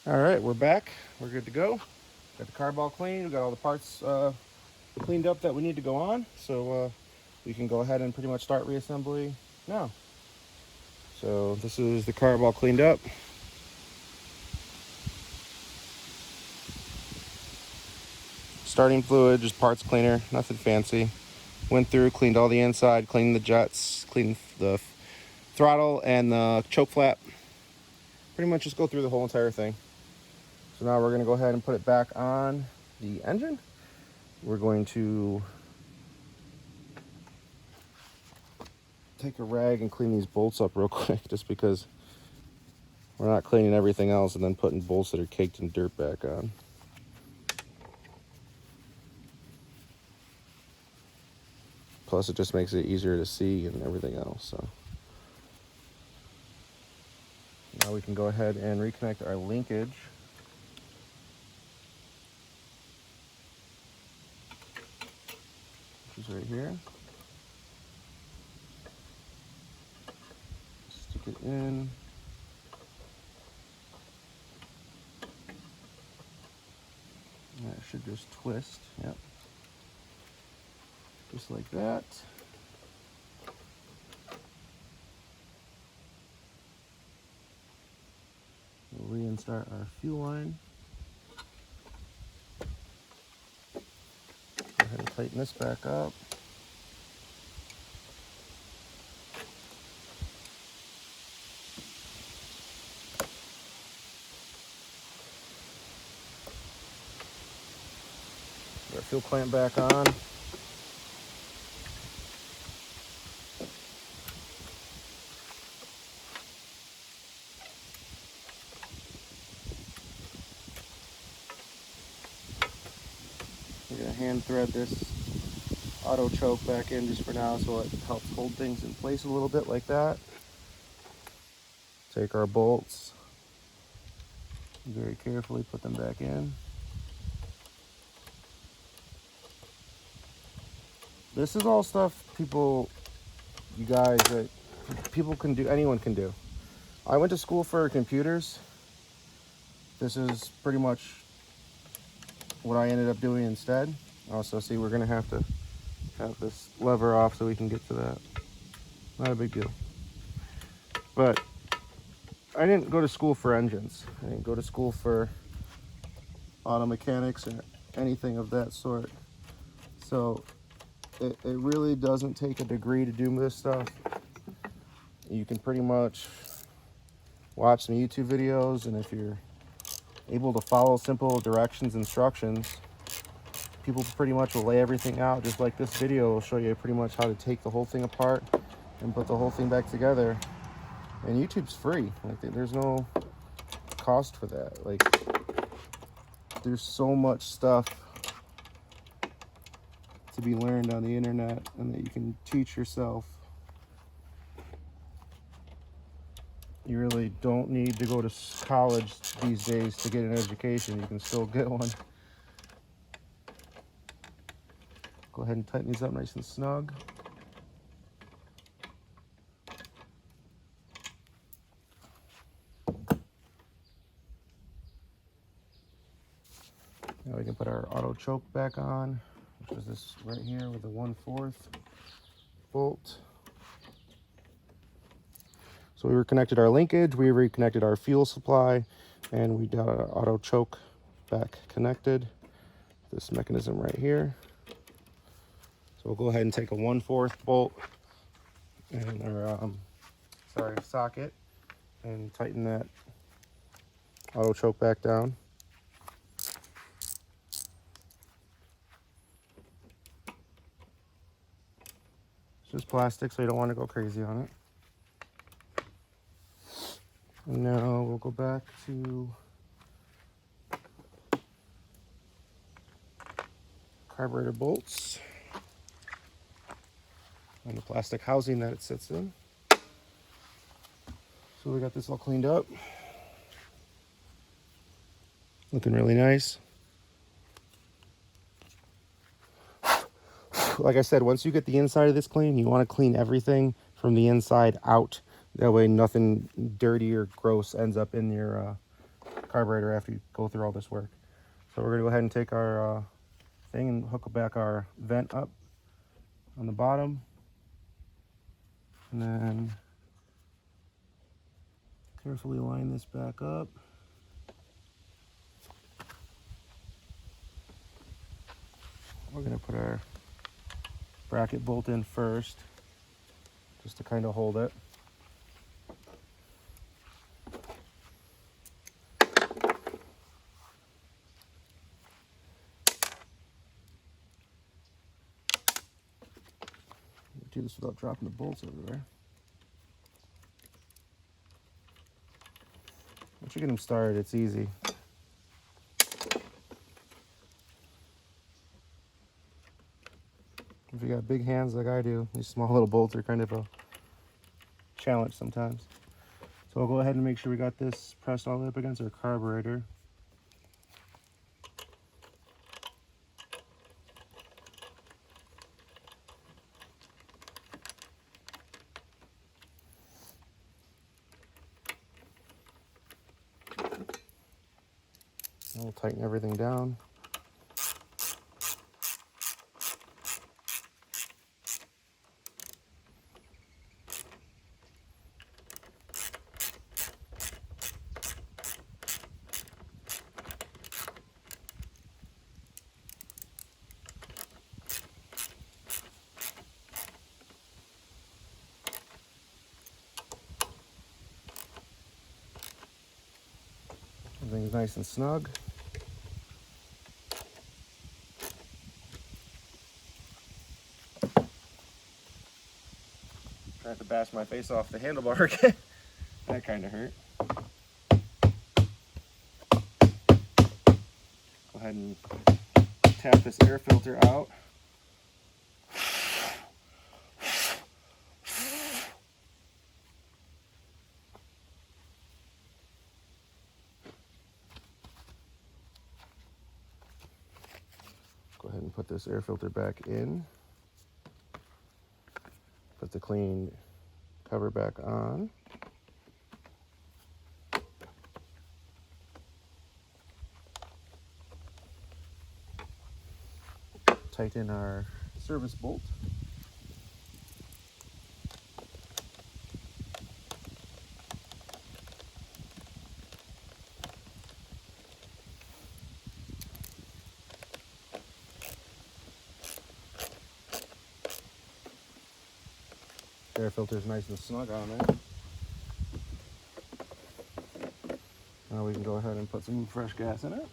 All right, we're back. We're good to go. Got the carb all clean. We got all the parts cleaned up that we need to go on. So we can go ahead and pretty much start reassembly now. So this is the carb all cleaned up. Starting fluid, just parts cleaner, nothing fancy. Went through, cleaned all the inside, cleaned the jets, cleaned the throttle and the choke flap. Pretty much just go through the whole entire thing. So now we're going to go ahead and put it back on the engine. We're going to take a rag and clean these bolts up real quick, just because we're not cleaning everything else and then putting bolts that are caked in dirt back on. Plus it just makes it easier to see and everything else. So now we can go ahead and reconnect our linkage. Which is right here. Stick it in. And that should just twist. Yep. Just like that. We'll reinstart our fuel line. Go ahead and tighten this back up. Get our fuel clamp back on. We're going to hand thread this auto choke back in just for now, so it helps hold things in place a little bit like that. Take our bolts, very carefully put them back in. This is all stuff people can do, anyone can do. I went to school for computers. This is pretty much what I ended up doing instead. Also, see, we're gonna have to have this lever off so we can get to that. Not a big deal. But I didn't go to school for engines. I didn't go to school for auto mechanics or anything of that sort. So it really doesn't take a degree to do this stuff. You can pretty much watch some YouTube videos, and if you're able to follow simple directions, instructions, people pretty much will lay everything out just like this video will show you pretty much how to take the whole thing apart and put the whole thing back together. And YouTube's free. Like, there's no cost for that. Like, there's so much stuff to be learned on the internet and that you can teach yourself. You really don't need to go to college these days to get an education. You can still get one. Go ahead and tighten these up nice and snug. Now we can put our auto choke back on, which is this right here with the 1/4 bolt. So we reconnected our linkage, we reconnected our fuel supply, and we got our auto choke back connected. This mechanism right here. So we'll go ahead and take a 1/4 bolt and our socket and tighten that auto choke back down. It's just plastic, so you don't want to go crazy on it. And now we'll go back to carburetor bolts and the plastic housing that it sits in. So we got this all cleaned up. Looking really nice. Like I said, once you get the inside of this clean, you want to clean everything from the inside out. That way nothing dirty or gross ends up in your carburetor after you go through all this work. So we're going to go ahead and take our thing and hook back our vent up on the bottom, and then carefully line this back up. We're going to put our bracket bolt in first, just to kind of hold it. Do this without dropping the bolts everywhere. Once you get them started, it's easy. If you got big hands like I do, these small little bolts are kind of a challenge sometimes. So we'll go ahead and make sure we got this pressed all the way up against our carburetor. And we'll tighten everything down. Everything's nice and snug. Tried to bash my face off the handlebar again. That kind of hurt. Go ahead and tap this air filter out. Go ahead and put this air filter back in. Put the clean cover back on. Tighten our service bolt. Air filter is nice and snug on there. Now we can go ahead and put some fresh gas in it.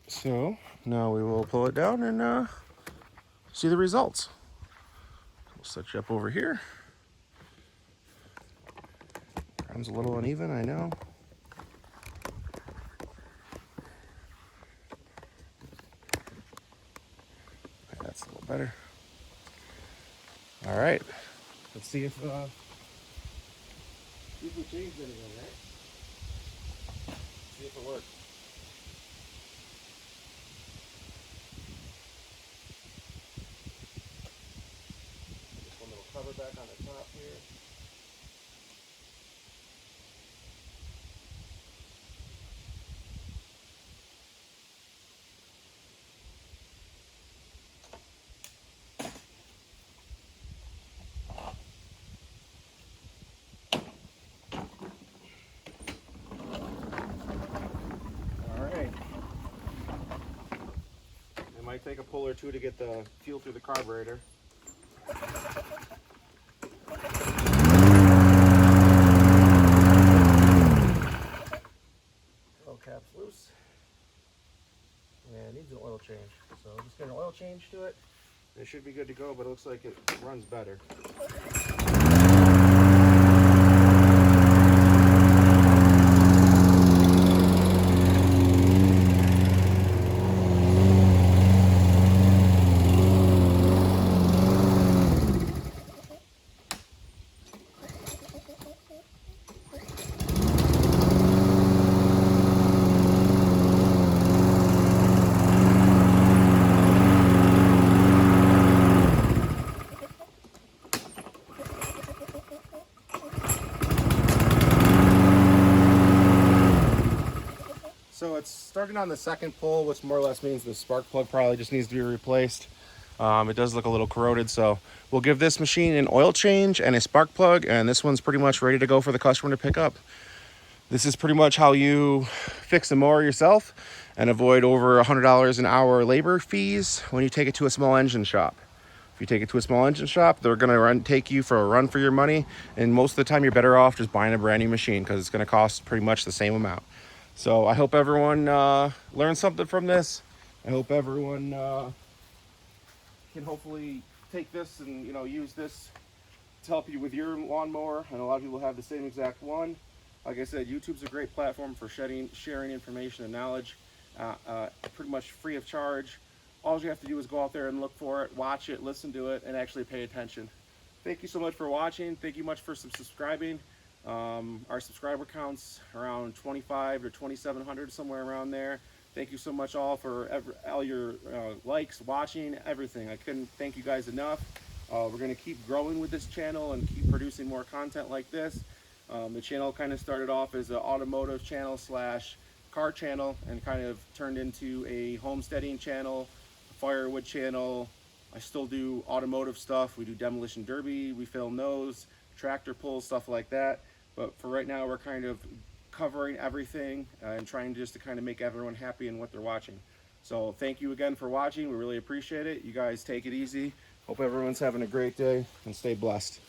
So now we will pull it down and see the results. We'll set you up over here. Ground's a little uneven, I know. That's a little better. All right, let's see if we changed anything, right? See if it works. Cover back on the top here. All right. It might take a pull or two to get the fuel through the carburetor. Cap's loose and needs an oil change, so just get an oil change to it. It should be good to go, but it looks like it runs better. starting on the second pull, which more or less means the spark plug probably just needs to be replaced. It does look a little corroded, so we'll give this machine an oil change and a spark plug, and this one's pretty much ready to go for the customer to pick up. This is pretty much how you fix a mower yourself and avoid over $100 an hour labor fees when you take it to a small engine shop. If you take it to a small engine shop, they're going to take you for a run for your money, and most of the time you're better off just buying a brand new machine because it's going to cost pretty much the same amount. So I hope everyone learned something from this. I hope everyone can hopefully take this and use this to help you with your lawnmower. And a lot of people have the same exact one. Like I said, YouTube's a great platform for sharing information and knowledge, pretty much free of charge. All you have to do is go out there and look for it, watch it, listen to it, and actually pay attention. Thank you so much for watching. Thank you much for subscribing. Our subscriber count's around 25 to 2,700, somewhere around there. Thank you so much all for all your likes, watching, everything. I couldn't thank you guys enough. We're going to keep growing with this channel and keep producing more content like this. The channel kind of started off as an automotive channel slash car channel and kind of turned into a homesteading channel, a firewood channel. I still do automotive stuff. We do demolition derby, we film those, tractor pulls, stuff like that. But for right now, we're kind of covering everything and trying just to kind of make everyone happy in what they're watching. So thank you again for watching. We really appreciate it. You guys take it easy. Hope everyone's having a great day and stay blessed.